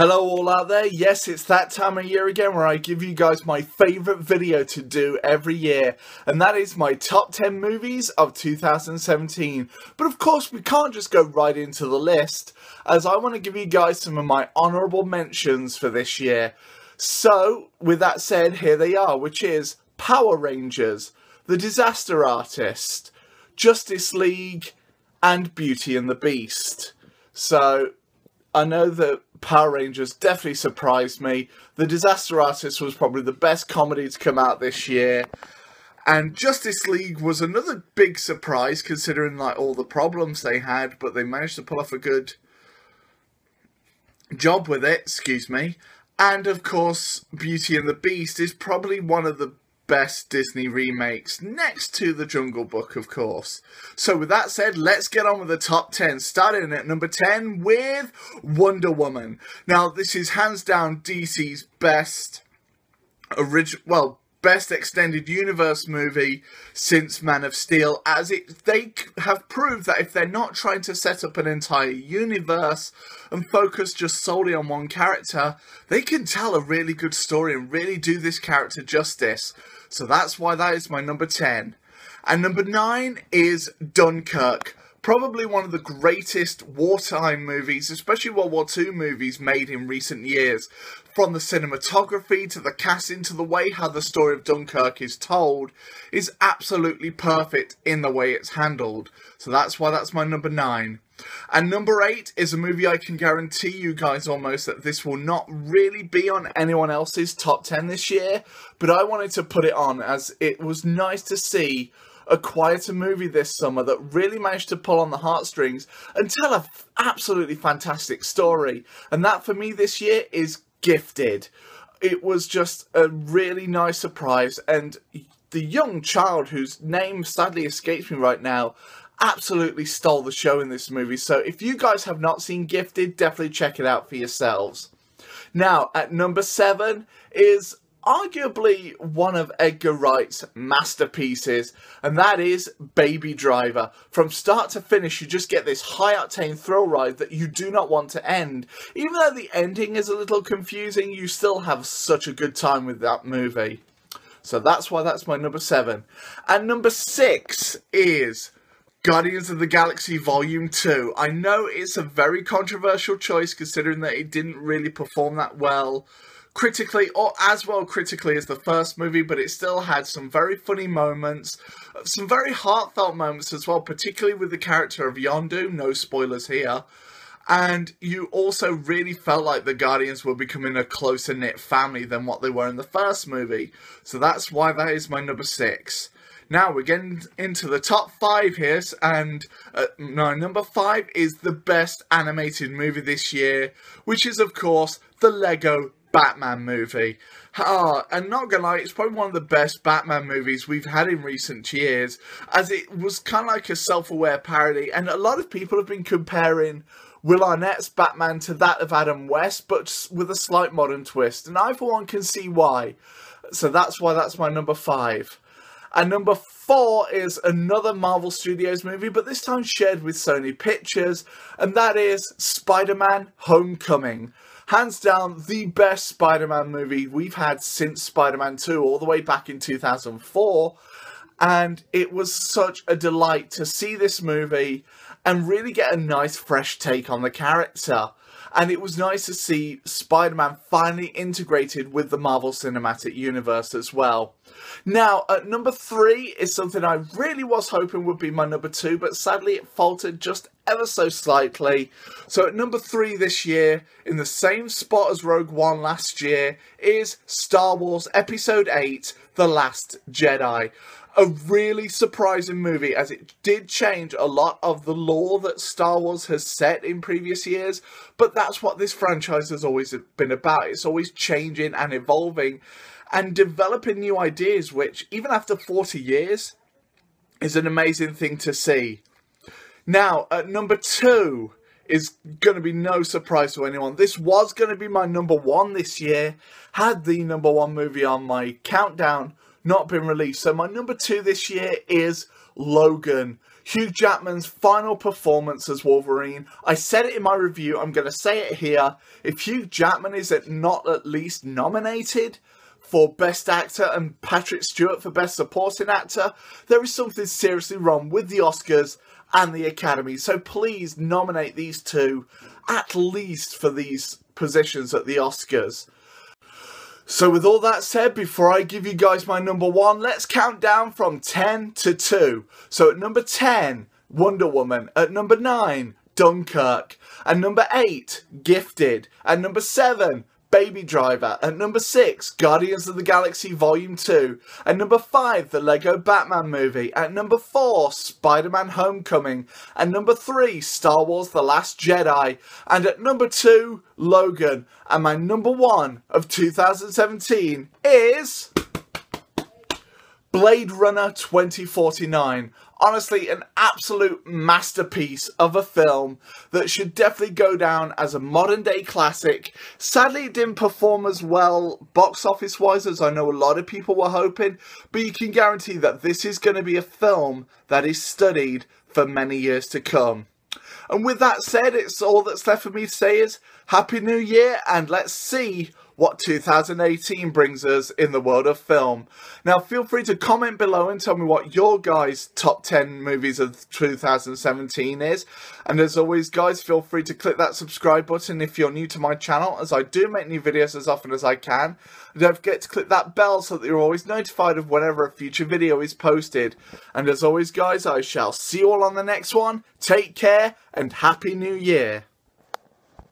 Hello all out there, yes it's that time of year again where I give you guys my favourite video to do every year, and that is my top 10 movies of 2017. But of course we can't just go right into the list, as I want to give you guys some of my honourable mentions for this year. So with that said, here they are, which is Power Rangers, The Disaster Artist, Justice League and Beauty and the Beast. So I know that Power Rangers definitely surprised me. The Disaster Artist was probably the best comedy to come out this year. And Justice League was another big surprise considering like all the problems they had, but they managed to pull off a good job with it, excuse me. And of course, Beauty and the Beast is probably one of the best Disney remakes, next to The Jungle Book, of course. So with that said, let's get on with the top 10, starting at number 10 with Wonder Woman. Now, this is hands down DC's best best extended universe movie since Man of Steel, as they have proved that if they're not trying to set up an entire universe and focus just solely on one character, they can tell a really good story and really do this character justice. So that's why that is my number 10. And number 9 is Dunkirk. Probably one of the greatest wartime movies, especially World War II movies made in recent years. From the cinematography to the casting to the way how the story of Dunkirk is told is absolutely perfect in the way it's handled. So that's why that's my number 9. And number 8 is a movie I can guarantee you guys almost that this will not really be on anyone else's top 10 this year. But I wanted to put it on as it was nice to see a quieter movie this summer that really managed to pull on the heartstrings and tell an absolutely fantastic story. And that for me this year is Gifted. It was just a really nice surprise, and the young child whose name sadly escapes me right now absolutely stole the show in this movie. So if you guys have not seen Gifted, definitely check it out for yourselves. Now at number 7 is arguably one of Edgar Wright's masterpieces, and that is Baby Driver. From start to finish, you just get this high-octane thrill ride that you do not want to end. Even though the ending is a little confusing, you still have such a good time with that movie. So that's why that's my number 7. And number 6 is Guardians of the Galaxy Volume 2. I know it's a very controversial choice considering that it didn't really perform that well critically, or as well critically as the first movie, but it still had some very funny moments, some very heartfelt moments as well, particularly with the character of Yondu, no spoilers here. And you also really felt like the Guardians were becoming a closer-knit family than what they were in the first movie. So that's why that is my number 6. Now we're getting into the top 5 here, and number 5 is the best animated movie this year, which is of course the Lego Batman movie. And not gonna lie, it's probably one of the best Batman movies we've had in recent years, as it was kind of like a self-aware parody, and a lot of people have been comparing Will Arnett's Batman to that of Adam West, but with a slight modern twist, and I for one can see why. So that's why that's my number 5. And number 4 is another Marvel Studios movie, but this time shared with Sony Pictures, and that is Spider-Man Homecoming. Hands down, the best Spider-Man movie we've had since Spider-Man 2, all the way back in 2004. And it was such a delight to see this movie and really get a nice fresh take on the character. And it was nice to see Spider-Man finally integrated with the Marvel Cinematic Universe as well. Now, at number 3 is something I really was hoping would be my number 2, but sadly it faltered just ever so slightly. So at number 3 this year, in the same spot as Rogue One last year, is Star Wars Episode 8, The Last Jedi. A really surprising movie, as it did change a lot of the lore that Star Wars has set in previous years, but that's what this franchise has always been about. It's always changing and evolving and developing new ideas, which, even after 40 years, is an amazing thing to see. Now, at number 2 is going to be no surprise to anyone. This was going to be my number 1 this year, had the number 1 movie on my countdown not been released. So my number 2 this year is Logan. Hugh Jackman's final performance as Wolverine. I said it in my review, I'm going to say it here. If Hugh Jackman is not at least nominated for Best Actor and Patrick Stewart for Best Supporting Actor, there is something seriously wrong with the Oscars and the Academy. So please nominate these two, at least for these positions at the Oscars. So with all that said, before I give you guys my number one, let's count down from 10 to 2. So at number 10, Wonder Woman. At number 9, Dunkirk. At number 8, Gifted. At number 7, Baby Driver. At number 6, Guardians of the Galaxy Volume 2. At number 5, the Lego Batman Movie. At number 4, Spider-Man Homecoming. At number 3, Star Wars The Last Jedi. And at number 2, Logan. And my number 1 of 2017 is Blade Runner 2049. Honestly, an absolute masterpiece of a film that should definitely go down as a modern day classic. Sadly, it didn't perform as well box office wise as I know a lot of people were hoping, but you can guarantee that this is going to be a film that is studied for many years to come. And with that said, it's all that's left for me to say is Happy New Year, and let's see what 2018 brings us in the world of film. Now feel free to comment below and tell me what your guys' top 10 movies of 2017 is. And as always guys, feel free to click that subscribe button if you're new to my channel, as I do make new videos as often as I can. And don't forget to click that bell so that you're always notified of whenever a future video is posted. And as always guys, I shall see you all on the next one. Take care and Happy New Year.